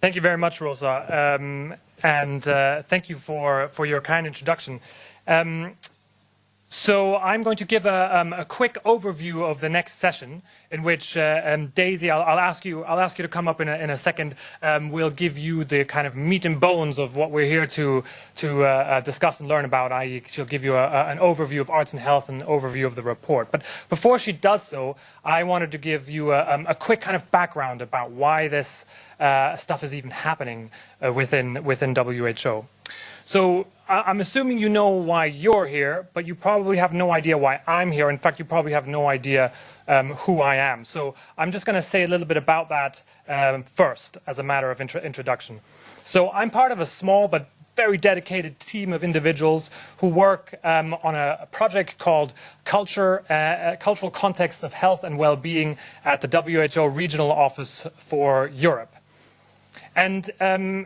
Thank you very much, Rosa, and thank you for your kind introduction. So I'm going to give a quick overview of the next session, in which Daisy, I'll ask you to come up in a second. We'll give you the kind of meat and bones of what we're here to discuss and learn about. I.e., she'll give you an overview of arts and health and an overview of the report. But before she does so, I wanted to give you a quick kind of background about why this stuff is even happening within WHO. So I'm assuming you know why you're here, but you probably have no idea why I'm here. In fact, you probably have no idea who I am. So I'm just going to say a little bit about that first, as a matter of introduction. So I'm part of a small but very dedicated team of individuals who work on a project called Cultural Context of Health and Well-Being at the WHO Regional Office for Europe. And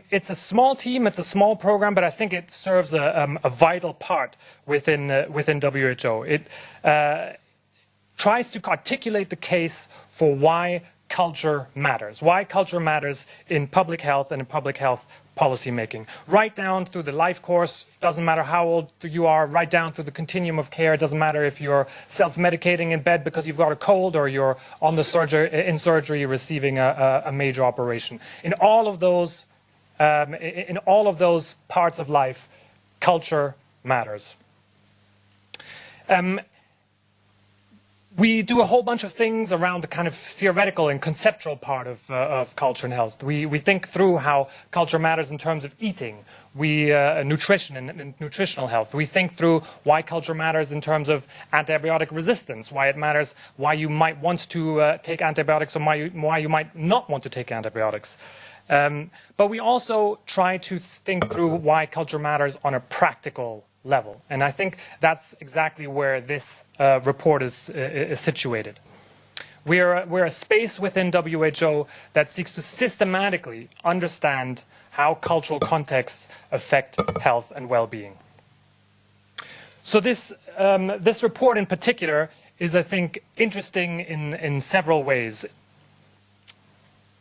it's a small team, it's a small program, but I think it serves a vital part within WHO. It tries to articulate the case for why culture matters in public health and in public health policy making. Right down through the life course, doesn't matter how old you are, right down through the continuum of care. It doesn't matter if you're self-medicating in bed because you've got a cold or you're on the surgery receiving a major operation. In all of those parts of life, culture matters. We do a whole bunch of things around the kind of theoretical and conceptual part of culture and health. We think through how culture matters in terms of eating, nutrition and nutritional health. We think through why culture matters in terms of antibiotic resistance, why it matters, why you might want to take antibiotics or why you might not want to take antibiotics. But we also try to think through why culture matters on a practical level. And I think that's exactly where this report is situated. We're a space within WHO that seeks to systematically understand how cultural contexts affect health and well-being. So this report in particular is, I think, interesting in several ways.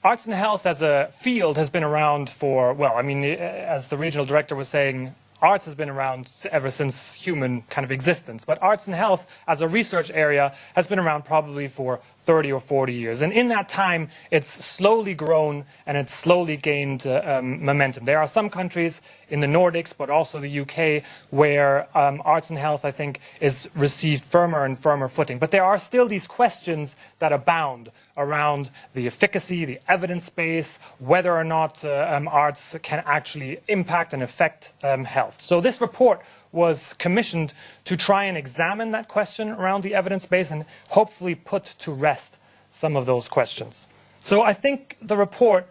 Arts and health as a field has been around for, well, I mean, as the regional director was saying, arts has been around ever since human kind of existence. But arts and health as a research area has been around probably for 30 or 40 years. And in that time, it's slowly grown and it's slowly gained momentum. There are some countries in the Nordics, but also the UK, where arts and health, I think, is received firmer and firmer footing. But there are still these questions that abound around the efficacy, the evidence base, whether or not arts can actually impact and affect health. So this report was commissioned to try and examine that question around the evidence base and hopefully put to rest some of those questions. So I think the report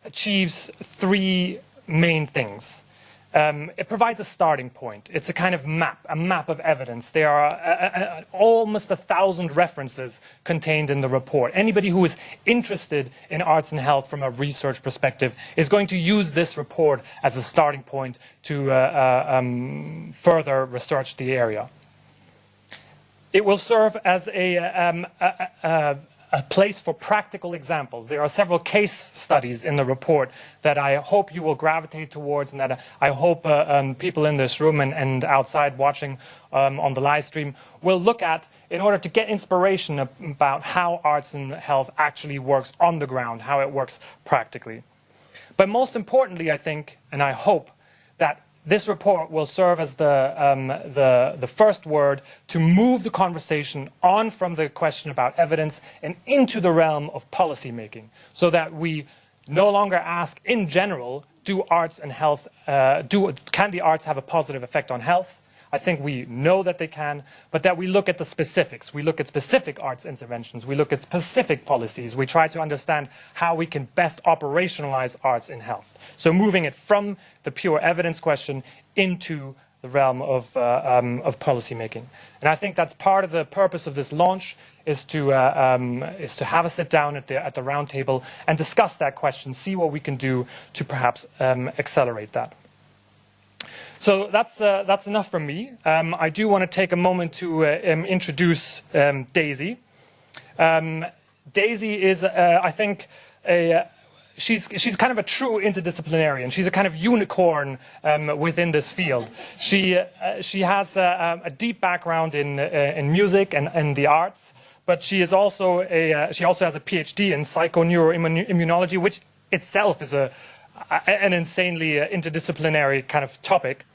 achieves three main things. It provides a starting point. It's a kind of map of evidence. There are almost 1,000 references contained in the report. Anybody who is interested in arts and health from a research perspective is going to use this report as a starting point to further research the area. It will serve as a place for practical examples. There are several case studies in the report that I hope you will gravitate towards, and that I hope people in this room and outside watching on the live stream will look at in order to get inspiration about how arts and health actually works on the ground, how it works practically. But most importantly, I think, and I hope, that this report will serve as the first word to move the conversation on from the question about evidence and into the realm of policy making, so that we no longer ask in general, do arts and health, can the arts have a positive effect on health? I think we know that they can, but that we look at the specifics. We look at specific arts interventions. We look at specific policies. We try to understand how we can best operationalize arts in health. So moving it from the pure evidence question into the realm of policy making. And I think that's part of the purpose of this launch, is to have a sit down at the round table and discuss that question, see what we can do to perhaps accelerate that. So that's enough from me. I do want to take a moment to introduce Daisy. Daisy is, I think, she's kind of a true interdisciplinarian. She's a kind of unicorn within this field. She has a deep background in music and the arts, but she is also she also has a PhD in psychoneuroimmunology, which itself is an insanely interdisciplinary kind of topic.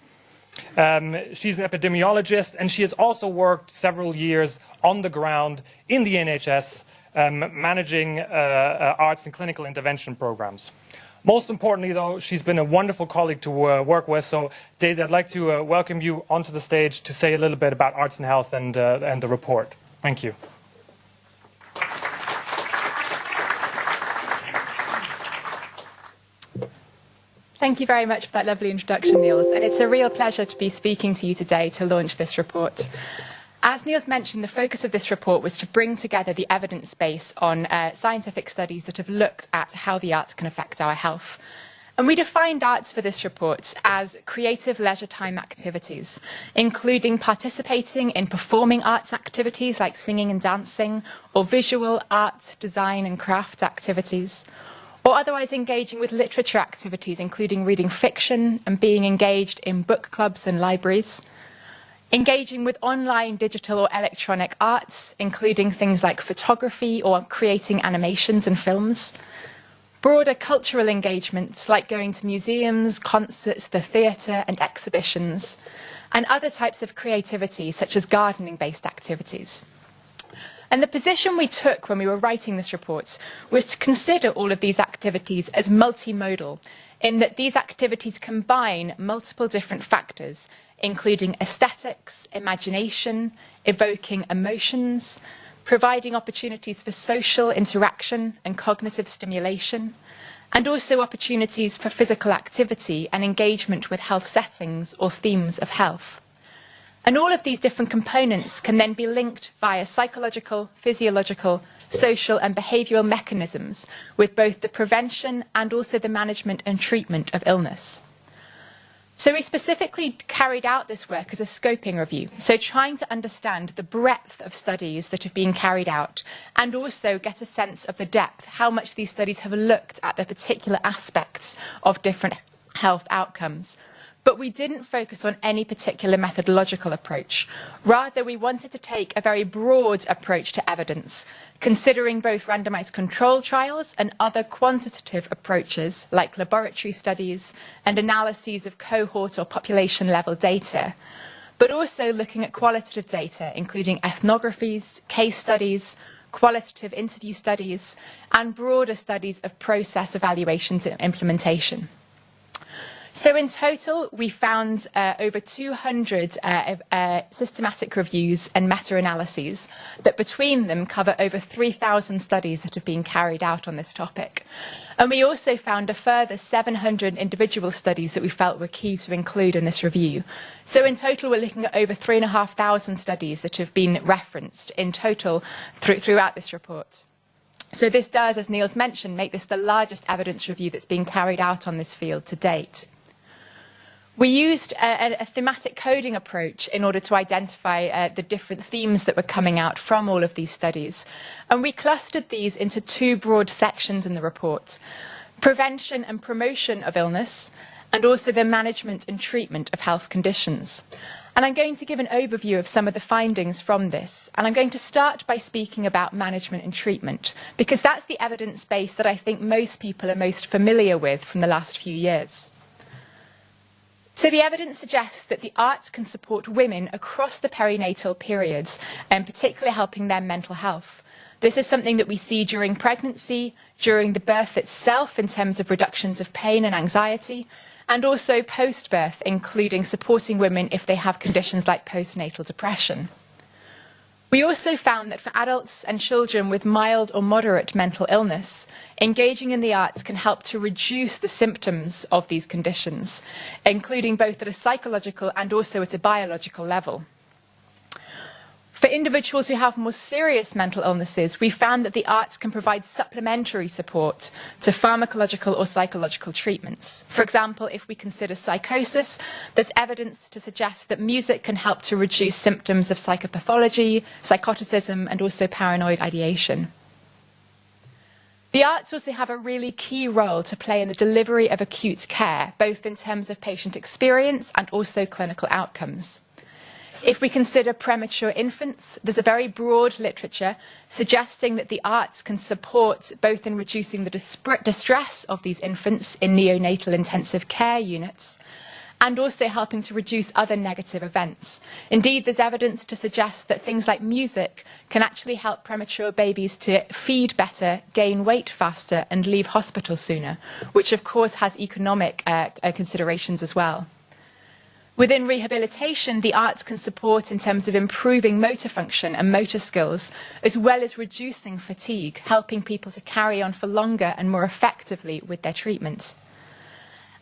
She's an epidemiologist, and she has also worked several years on the ground in the NHS, managing arts and clinical intervention programs. Most importantly, though, she's been a wonderful colleague to work with. So, Daisy, I'd like to welcome you onto the stage to say a little bit about arts and health and the report. Thank you. Thank you very much for that lovely introduction, Nils. And it's a real pleasure to be speaking to you today to launch this report. As Nils mentioned, the focus of this report was to bring together the evidence base on scientific studies that have looked at how the arts can affect our health. And we defined arts for this report as creative leisure time activities, including participating in performing arts activities like singing and dancing, or visual arts, design and craft activities, or otherwise engaging with literature activities, including reading fiction and being engaged in book clubs and libraries, engaging with online, digital or electronic arts, including things like photography or creating animations and films, broader cultural engagements like going to museums, concerts, the theatre and exhibitions, and other types of creativity such as gardening-based activities. And the position we took when we were writing this report was to consider all of these activities as multimodal, in that these activities combine multiple different factors, including aesthetics, imagination, evoking emotions, providing opportunities for social interaction and cognitive stimulation, and also opportunities for physical activity and engagement with health settings or themes of health. And all of these different components can then be linked via psychological, physiological, social and behavioural mechanisms with both the prevention and also the management and treatment of illness. So we specifically carried out this work as a scoping review, so trying to understand the breadth of studies that have been carried out and also get a sense of the depth, how much these studies have looked at the particular aspects of different health outcomes. But we didn't focus on any particular methodological approach. Rather, we wanted to take a very broad approach to evidence, considering both randomized control trials and other quantitative approaches like laboratory studies and analyses of cohort or population level data, but also looking at qualitative data, including ethnographies, case studies, qualitative interview studies, and broader studies of process evaluations and implementation. So in total, we found over 200 systematic reviews and meta-analyses that between them cover over 3,000 studies that have been carried out on this topic. And we also found a further 700 individual studies that we felt were key to include in this review. So in total, we're looking at over 3,500 studies that have been referenced in total throughout this report. So this does, as Nils mentioned, make this the largest evidence review that's been carried out on this field to date. We used a thematic coding approach in order to identify the different themes that were coming out from all of these studies. And we clustered these into two broad sections in the report: prevention and promotion of illness, and also the management and treatment of health conditions. And I'm going to give an overview of some of the findings from this. And I'm going to start by speaking about management and treatment, because that's the evidence base that I think most people are most familiar with from the last few years. So the evidence suggests that the arts can support women across the perinatal periods, and particularly helping their mental health. This is something that we see during pregnancy, during the birth itself in terms of reductions of pain and anxiety, and also post-birth, including supporting women if they have conditions like postnatal depression. We also found that for adults and children with mild or moderate mental illness, engaging in the arts can help to reduce the symptoms of these conditions, including both at a psychological and also at a biological level. For individuals who have more serious mental illnesses, we found that the arts can provide supplementary support to pharmacological or psychological treatments. For example, if we consider psychosis, there's evidence to suggest that music can help to reduce symptoms of psychopathology, psychoticism, and also paranoid ideation. The arts also have a really key role to play in the delivery of acute care, both in terms of patient experience and also clinical outcomes. If we consider premature infants, there's a very broad literature suggesting that the arts can support both in reducing the distress of these infants in neonatal intensive care units and also helping to reduce other negative events. Indeed, there's evidence to suggest that things like music can actually help premature babies to feed better, gain weight faster, and leave hospital sooner, which of course has economic considerations as well. Within rehabilitation, the arts can support in terms of improving motor function and motor skills, as well as reducing fatigue, helping people to carry on for longer and more effectively with their treatments.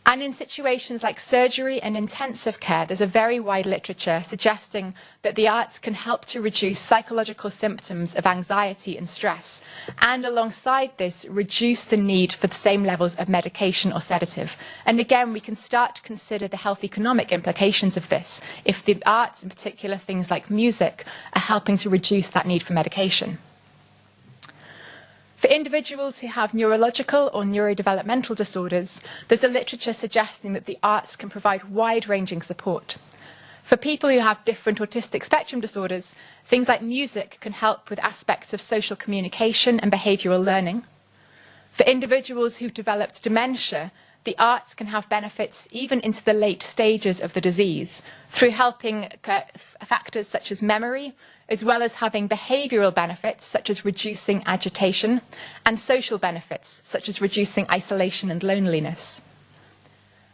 And in situations like surgery and intensive care, there's a very wide literature suggesting that the arts can help to reduce psychological symptoms of anxiety and stress, and alongside this, reduce the need for the same levels of medication or sedative. And again, we can start to consider the health economic implications of this, if the arts, in particular things like music, are helping to reduce that need for medication. For individuals who have neurological or neurodevelopmental disorders, there's a literature suggesting that the arts can provide wide-ranging support. For people who have different autistic spectrum disorders, things like music can help with aspects of social communication and behavioural learning. For individuals who've developed dementia, the arts can have benefits even into the late stages of the disease through helping factors such as memory, as well as having behavioural benefits such as reducing agitation and social benefits such as reducing isolation and loneliness.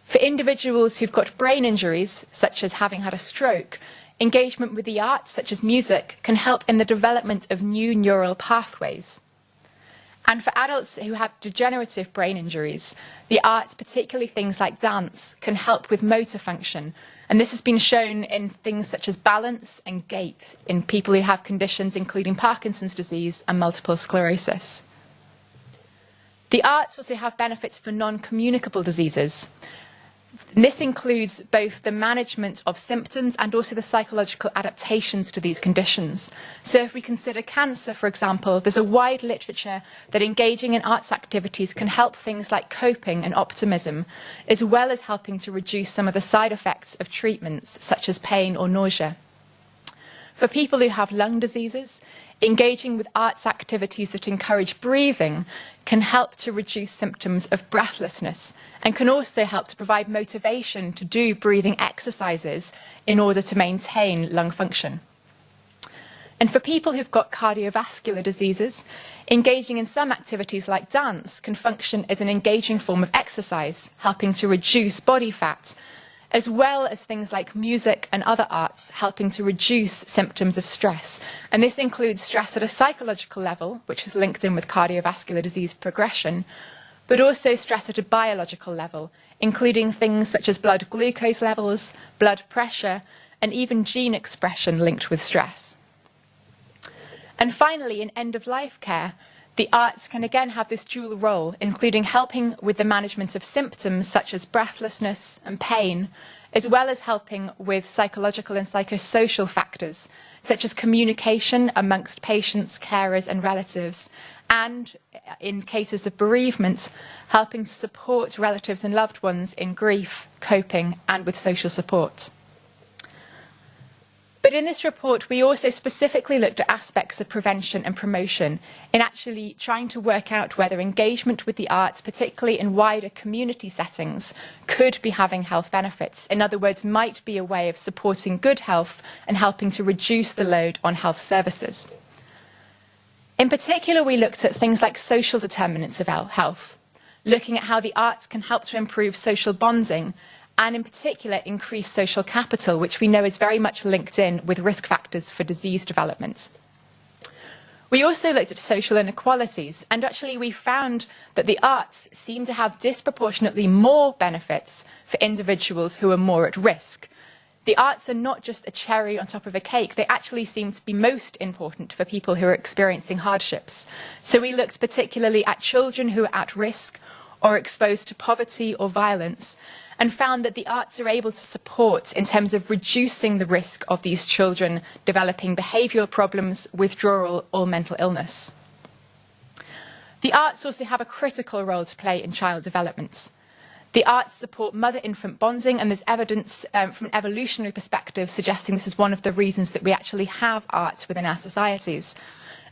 For individuals who've got brain injuries, such as having had a stroke, engagement with the arts, such as music, can help in the development of new neural pathways. And for adults who have degenerative brain injuries, the arts, particularly things like dance, can help with motor function. And this has been shown in things such as balance and gait in people who have conditions including Parkinson's disease and multiple sclerosis. The arts also have benefits for non-communicable diseases. And this includes both the management of symptoms and also the psychological adaptations to these conditions. So if we consider cancer, for example, there's a wide literature that engaging in arts activities can help things like coping and optimism, as well as helping to reduce some of the side effects of treatments, such as pain or nausea. For people who have lung diseases, engaging with arts activities that encourage breathing can help to reduce symptoms of breathlessness and can also help to provide motivation to do breathing exercises in order to maintain lung function. And for people who've got cardiovascular diseases, engaging in some activities like dance can function as an engaging form of exercise, helping to reduce body fat, as well as things like music and other arts helping to reduce symptoms of stress. And this includes stress at a psychological level, which is linked in with cardiovascular disease progression, but also stress at a biological level, including things such as blood glucose levels, blood pressure, and even gene expression linked with stress. And finally, in end-of-life care, the arts can again have this dual role, including helping with the management of symptoms such as breathlessness and pain, as well as helping with psychological and psychosocial factors, such as communication amongst patients, carers and relatives, and, in cases of bereavement, helping to support relatives and loved ones in grief, coping, and with social support. But in this report, we also specifically looked at aspects of prevention and promotion in actually trying to work out whether engagement with the arts, particularly in wider community settings, could be having health benefits. In other words, might be a way of supporting good health and helping to reduce the load on health services. In particular, we looked at things like social determinants of health, looking at how the arts can help to improve social bonding and in particular increase social capital, which we know is very much linked in with risk factors for disease development. We also looked at social inequalities, and actually we found that the arts seem to have disproportionately more benefits for individuals who are more at risk. The arts are not just a cherry on top of a cake, they actually seem to be most important for people who are experiencing hardships. So we looked particularly at children who are at risk or exposed to poverty or violence, and found that the arts are able to support in terms of reducing the risk of these children developing behavioural problems, withdrawal or mental illness. The arts also have a critical role to play in child development. The arts support mother-infant bonding, and there's evidence from an evolutionary perspective suggesting this is one of the reasons that we actually have arts within our societies.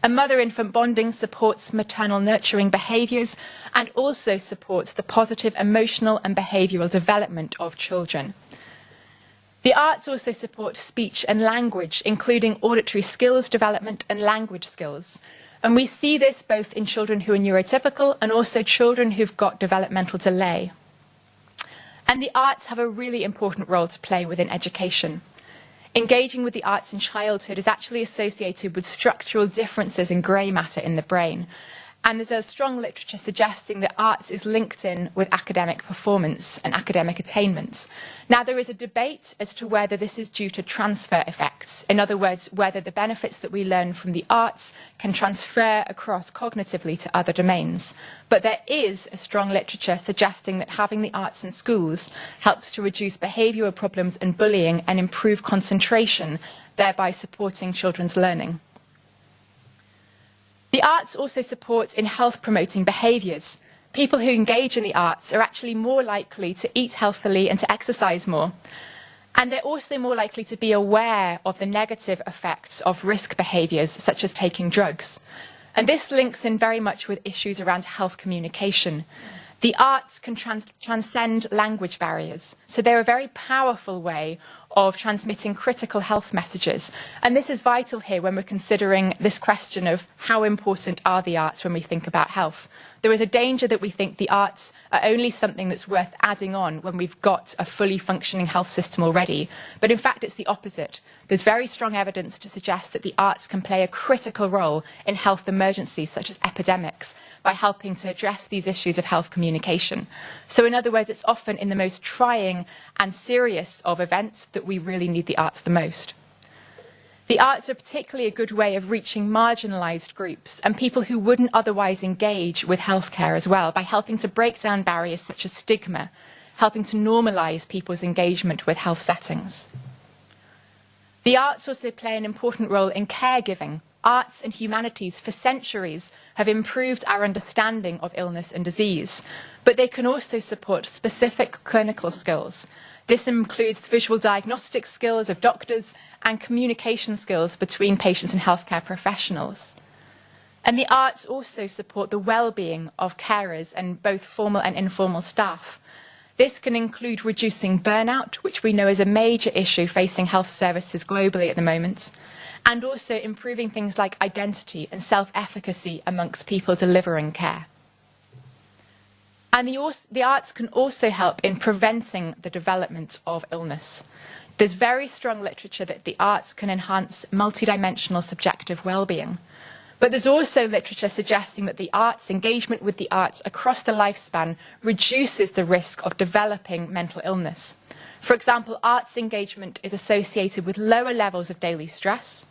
And mother-infant bonding supports maternal nurturing behaviours and also supports the positive emotional and behavioural development of children. The arts also support speech and language, including auditory skills development and language skills. And we see this both in children who are neurotypical and also children who've got developmental delay. And the arts have a really important role to play within education. Engaging with the arts in childhood is actually associated with structural differences in grey matter in the brain. And there's a strong literature suggesting that arts is linked in with academic performance and academic attainment. Now, there is a debate as to whether this is due to transfer effects. In other words, whether the benefits that we learn from the arts can transfer across cognitively to other domains. But there is a strong literature suggesting that having the arts in schools helps to reduce behavioural problems and bullying and improve concentration, thereby supporting children's learning. The arts also support in health-promoting behaviours. People who engage in the arts are actually more likely to eat healthily and to exercise more. And they're also more likely to be aware of the negative effects of risk behaviours, such as taking drugs. And this links in very much with issues around health communication. The arts can transcend language barriers, so they're a very powerful way of transmitting critical health messages. And this is vital here when we're considering this question of how important are the arts when we think about health. There is a danger that we think the arts are only something that's worth adding on when we've got a fully functioning health system already. But in fact, it's the opposite. There's very strong evidence to suggest that the arts can play a critical role in health emergencies, such as epidemics, by helping to address these issues of health communication. So in other words, it's often in the most trying and serious of events that we really need the arts the most. The arts are particularly a good way of reaching marginalised groups and people who wouldn't otherwise engage with healthcare as well, by helping to break down barriers such as stigma, helping to normalise people's engagement with health settings. The arts also play an important role in caregiving. Arts and humanities for centuries have improved our understanding of illness and disease, but they can also support specific clinical skills. This includes the visual diagnostic skills of doctors and communication skills between patients and healthcare professionals. And the arts also support the well-being of carers and both formal and informal staff. This can include reducing burnout, which we know is a major issue facing health services globally at the moment, and also improving things like identity and self-efficacy amongst people delivering care. And the arts can also help in preventing the development of illness. There's very strong literature that the arts can enhance multidimensional subjective well-being. But there's also literature suggesting that the arts, engagement with the arts across the lifespan, reduces the risk of developing mental illness. For example, arts engagement is associated with lower levels of daily stress,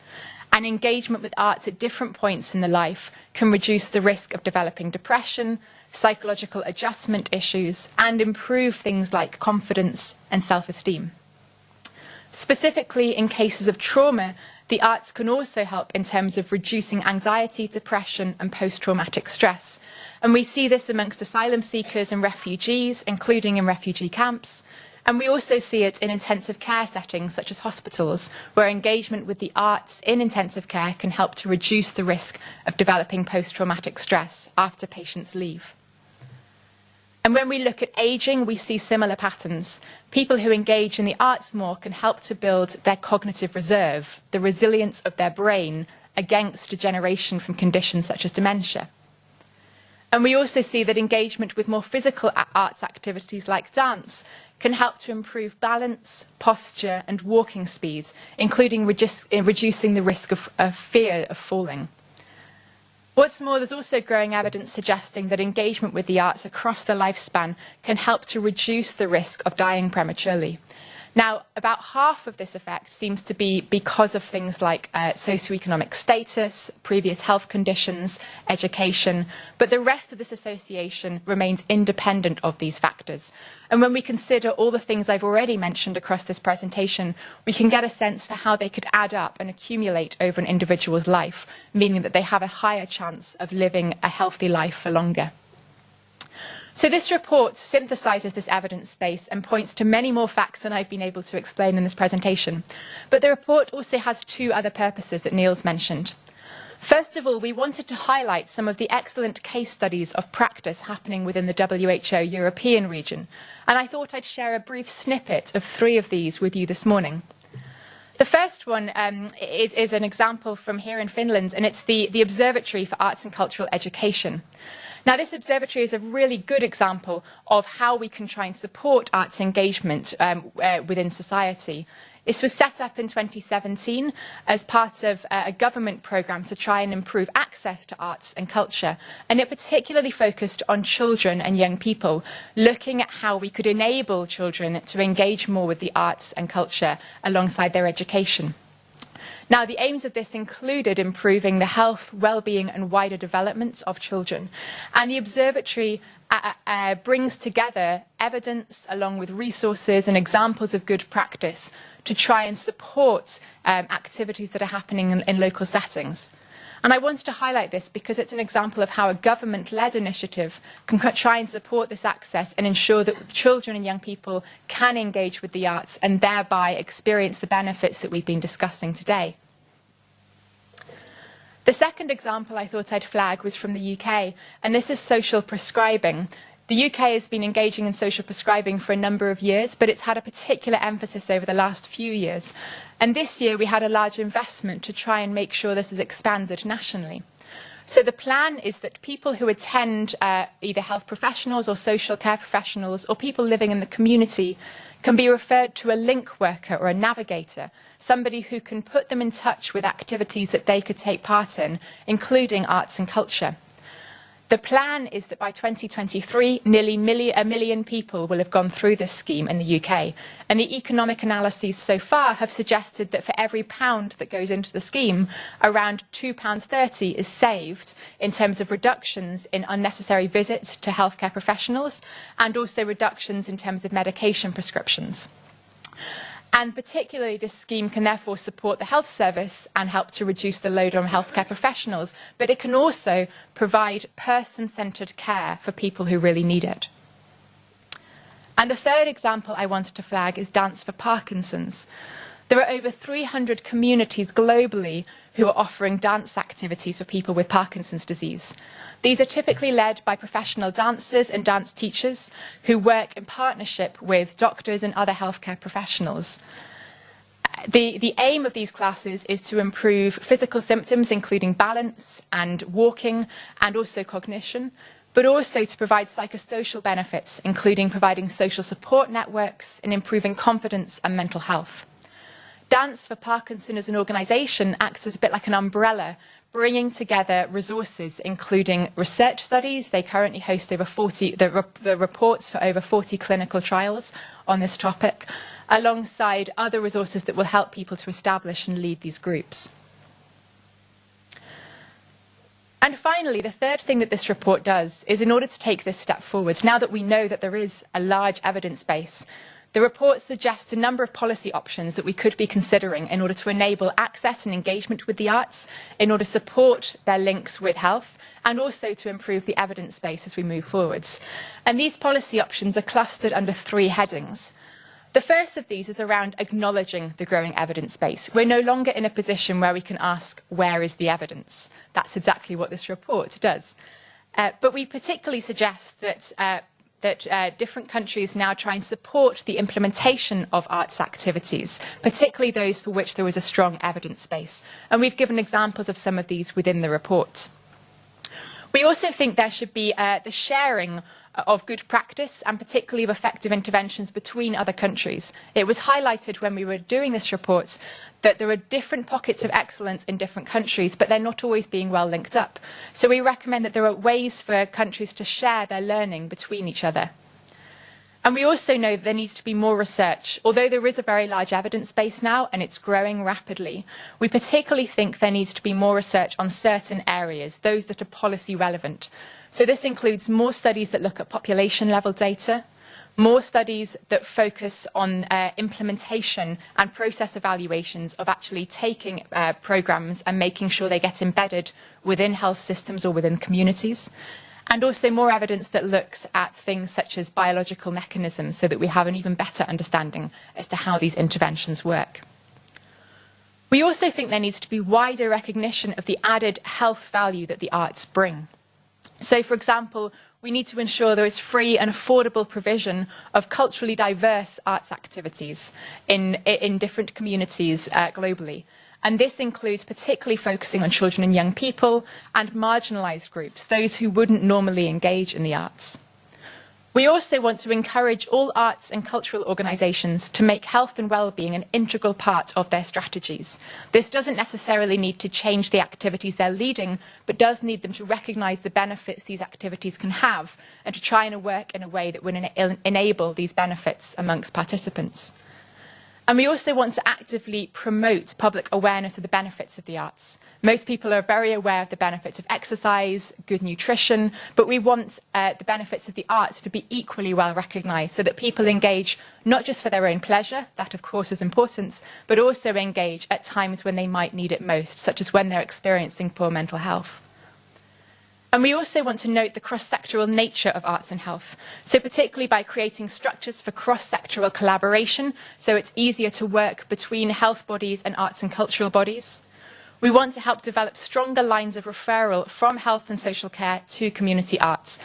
and engagement with arts at different points in the life can reduce the risk of developing depression, psychological adjustment issues, and improve things like confidence and self-esteem. Specifically, in cases of trauma, the arts can also help in terms of reducing anxiety, depression, and post-traumatic stress. And we see this amongst asylum seekers and refugees, including in refugee camps. And we also see it in intensive care settings, such as hospitals, where engagement with the arts in intensive care can help to reduce the risk of developing post-traumatic stress after patients leave. And when we look at ageing, we see similar patterns. People who engage in the arts more can help to build their cognitive reserve, the resilience of their brain against degeneration from conditions such as dementia. And we also see that engagement with more physical arts activities like dance can help to improve balance, posture, and walking speed, including reducing the risk of fear of falling. What's more, there's also growing evidence suggesting that engagement with the arts across the lifespan can help to reduce the risk of dying prematurely. Now, about half of this effect seems to be because of things like socioeconomic status, previous health conditions, education, but the rest of this association remains independent of these factors. And when we consider all the things I've already mentioned across this presentation, we can get a sense for how they could add up and accumulate over an individual's life, meaning that they have a higher chance of living a healthy life for longer. So this report synthesises this evidence base and points to many more facts than I've been able to explain in this presentation. But the report also has two other purposes that Nils mentioned. First of all, we wanted to highlight some of the excellent case studies of practice happening within the WHO European region. And I thought I'd share a brief snippet of 3 of these with you this morning. The first one is an example from here in Finland, and it's the Observatory for Arts and Cultural Education. Now, this observatory is a really good example of how we can try and support arts engagement within society. This was set up in 2017 as part of a government programme to try and improve access to arts and culture, and it particularly focused on children and young people, looking at how we could enable children to engage more with the arts and culture alongside their education. Now, the aims of this included improving the health, well-being and wider development of children. And the observatory brings together evidence along with resources and examples of good practice to try and support activities that are happening in local settings. And I wanted to highlight this because it's an example of how a government-led initiative can try and support this access and ensure that children and young people can engage with the arts and thereby experience the benefits that we've been discussing today. The second example I thought I'd flag was from the UK, and this is social prescribing. The UK has been engaging in social prescribing for a number of years, but it's had a particular emphasis over the last few years. And this year we had a large investment to try and make sure this is expanded nationally. So the plan is that people who attend either health professionals or social care professionals or people living in the community can be referred to a link worker or a navigator, somebody who can put them in touch with activities that they could take part in, including arts and culture. The plan is that by 2023, nearly a million people will have gone through this scheme in the UK. And the economic analyses so far have suggested that for every pound that goes into the scheme, around £2.30 is saved in terms of reductions in unnecessary visits to healthcare professionals and also reductions in terms of medication prescriptions. And particularly, this scheme can therefore support the health service and help to reduce the load on healthcare professionals, but it can also provide person-centred care for people who really need it. And the third example I wanted to flag is Dance for Parkinson's. There are over 300 communities globally who are offering dance activities for people with Parkinson's disease. These are typically led by professional dancers and dance teachers who work in partnership with doctors and other healthcare professionals. The aim of these classes is to improve physical symptoms, including balance and walking, and also cognition, but also to provide psychosocial benefits, including providing social support networks and improving confidence and mental health. Dance for Parkinson as an organisation acts as a bit like an umbrella, bringing together resources, including research studies. They currently host over 40, the reports for over 40 clinical trials on this topic, alongside other resources that will help people to establish and lead these groups. And finally, the third thing that this report does is, in order to take this step forward, now that we know that there is a large evidence base, the report suggests a number of policy options that we could be considering in order to enable access and engagement with the arts, in order to support their links with health, and also to improve the evidence base as we move forwards. And these policy options are clustered under 3 headings. The first of these is around acknowledging the growing evidence base. We're no longer in a position where we can ask, where is the evidence? That's exactly what this report does. But we particularly suggest that different countries now try and support the implementation of arts activities, particularly those for which there was a strong evidence base. And we've given examples of some of these within the report. We also think there should be the sharing of good practice and particularly of effective interventions between other countries. It was highlighted when we were doing this report that there are different pockets of excellence in different countries, but they're not always being well linked up. So we recommend that there are ways for countries to share their learning between each other. And we also know that there needs to be more research. Although there is a very large evidence base now and it's growing rapidly, we particularly think there needs to be more research on certain areas, those that are policy relevant. So this includes more studies that look at population level data, more studies that focus on implementation and process evaluations of actually taking programmes and making sure they get embedded within health systems or within communities. And also more evidence that looks at things such as biological mechanisms so that we have an even better understanding as to how these interventions work. We also think there needs to be wider recognition of the added health value that the arts bring. So, for example, we need to ensure there is free and affordable provision of culturally diverse arts activities in different communities globally. And this includes particularly focusing on children and young people and marginalised groups, those who wouldn't normally engage in the arts. We also want to encourage all arts and cultural organisations to make health and well-being an integral part of their strategies. This doesn't necessarily need to change the activities they're leading, but does need them to recognise the benefits these activities can have and to try and work in a way that would enable these benefits amongst participants. And we also want to actively promote public awareness of the benefits of the arts. Most people are very aware of the benefits of exercise, good nutrition, but we want the benefits of the arts to be equally well recognised so that people engage not just for their own pleasure, that of course is important, but also engage at times when they might need it most, such as when they're experiencing poor mental health. And we also want to note the cross-sectoral nature of arts and health, so particularly by creating structures for cross-sectoral collaboration, so it's easier to work between health bodies and arts and cultural bodies. We want to help develop stronger lines of referral from health and social care to community arts.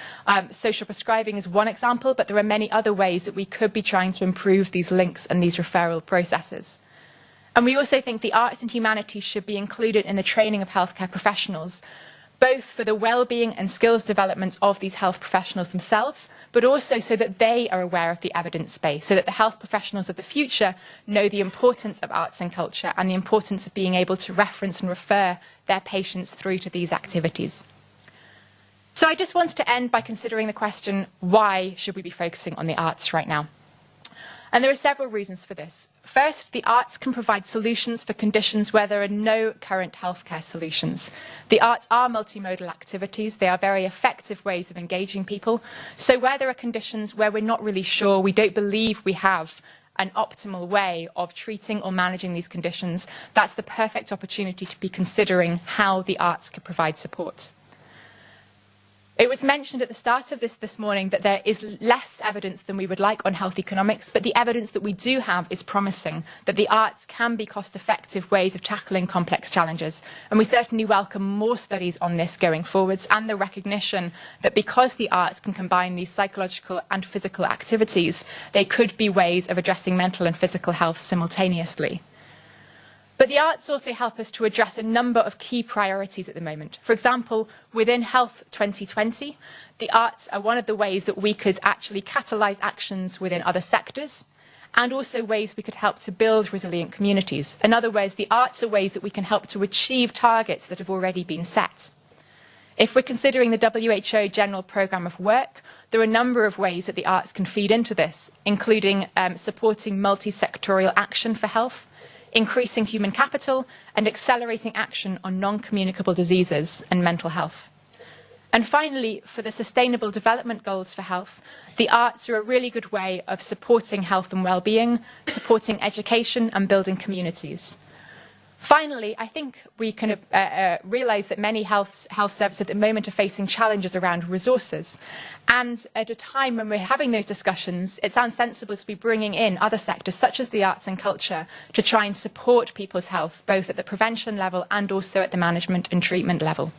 Social prescribing is one example, but there are many other ways that we could be trying to improve these links and these referral processes. And we also think the arts and humanities should be included in the training of healthcare professionals, both for the well-being and skills development of these health professionals themselves, but also so that they are aware of the evidence base, so that the health professionals of the future know the importance of arts and culture and the importance of being able to reference and refer their patients through to these activities. So I just wanted to end by considering the question, why should we be focusing on the arts right now? And there are several reasons for this. First, the arts can provide solutions for conditions where there are no current healthcare solutions. The arts are multimodal activities. They are very effective ways of engaging people. So where there are conditions where we're not really sure, we don't believe we have an optimal way of treating or managing these conditions, that's the perfect opportunity to be considering how the arts can provide support. It was mentioned at the start of this morning that there is less evidence than we would like on health economics, but the evidence that we do have is promising, that the arts can be cost-effective ways of tackling complex challenges. And we certainly welcome more studies on this going forwards and the recognition that because the arts can combine these psychological and physical activities, they could be ways of addressing mental and physical health simultaneously. But the arts also help us to address a number of key priorities at the moment. For example, within Health 2020, the arts are one of the ways that we could actually catalyse actions within other sectors, and also ways we could help to build resilient communities. In other words, the arts are ways that we can help to achieve targets that have already been set. If we're considering the WHO General Programme of Work, there are a number of ways that the arts can feed into this, including supporting multi-sectorial action for health, increasing human capital, and accelerating action on non-communicable diseases and mental health. And finally, for the Sustainable Development Goals for health, the arts are a really good way of supporting health and well-being, supporting education and building communities. Finally, I think we can realise that many health services at the moment are facing challenges around resources. And at a time when we're having those discussions, it sounds sensible to be bringing in other sectors, such as the arts and culture, to try and support people's health, both at the prevention level and also at the management and treatment level.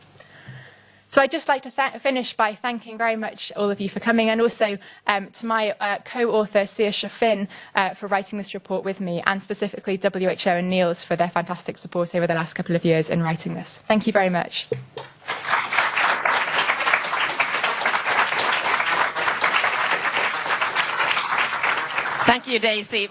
So I'd just like to finish by thanking very much all of you for coming, and also to my co-author, Saoirse Finn, for writing this report with me, and specifically WHO and Nils for their fantastic support over the last couple of years in writing this. Thank you very much. Thank you, Daisy.